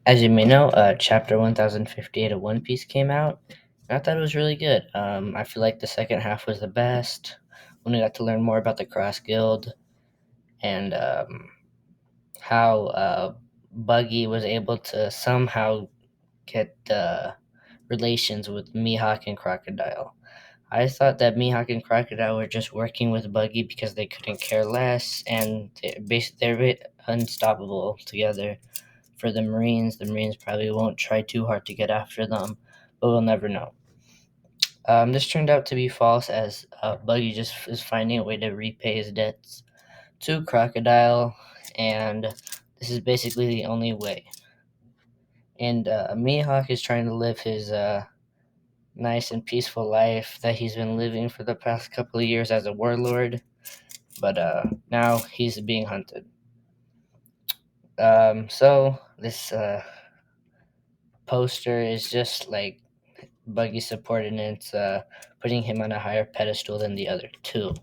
As you may know, chapter 1058 of One Piece came out. And I thought it was really good. I feel like the second half was the best when we got to learn more about the Cross Guild and how Buggy was able to somehow get relations with Mihawk and Crocodile. I thought that Mihawk and Crocodile were just working with Buggy because they couldn't care less, and they're unstoppable together. For the Marines probably won't try too hard to get after them, but we'll never know. This turned out to be false as Buggy just is finding a way to repay his debts to Crocodile, and this is basically the only way. And Mihawk is trying to live his nice and peaceful life that he's been living for the past couple of years as a warlord, but now he's being hunted. So this poster is just like Buggy supported, and it's putting him on a higher pedestal than the other two.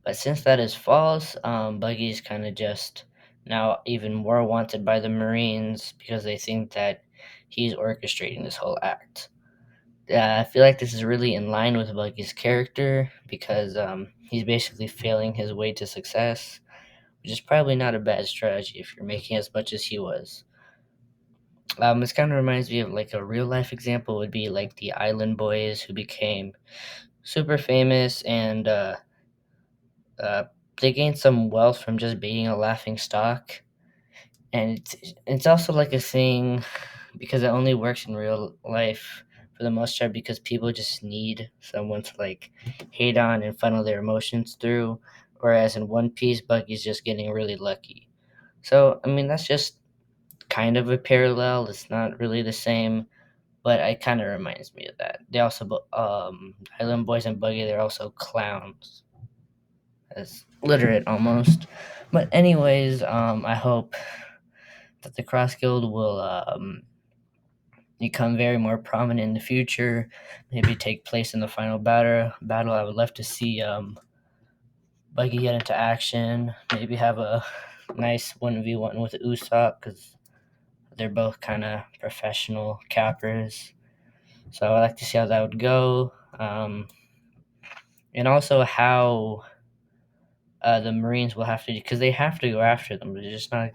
But since that is false, Buggy's kind of just now even more wanted by the Marines because they think that he's orchestrating this whole act. I feel like this is really in line with Buggy's character because he's basically failing his way to success, which is probably not a bad strategy if you're making as much as he was. This kind of reminds me of like a real life example would be like the Island Boys who became super famous and uh, they gained some wealth from just being a laughing stock. And it's also like a thing because it only works in real life for the most part because people just need someone to like hate on and funnel their emotions through. Whereas in One Piece, Buggy's just getting really lucky. So, I mean, that's just kind of a parallel. It's not really the same, but it kind of reminds me of that. They also, Island Boys and Buggy, they're also clowns, as literate almost. But anyways, I hope that the Cross Guild will become very more prominent in the future. Maybe take place in the final battle. I would love to see Buggy get into action. Maybe have a nice 1v1 with Usopp because they're both kind of professional cappers. So I'd like to see how that would go. And also how the Marines will have to, because they have to go after them. It's just not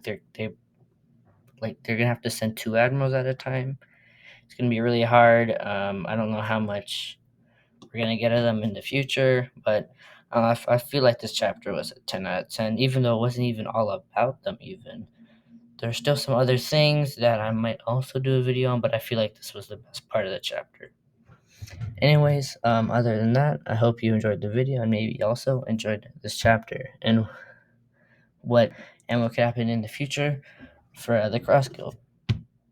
like they're gonna have to send two admirals at a time. It's gonna be really hard. I don't know how much we're gonna get of them in the future, but I feel like this chapter was a 10 out of 10, even though it wasn't even all about them. Even there's still some other things that I might also do a video on, but I feel like this was the best part of the chapter. Anyways, other than that, I hope you enjoyed the video and maybe also enjoyed this chapter and what what could happen in the future for the Cross Guild.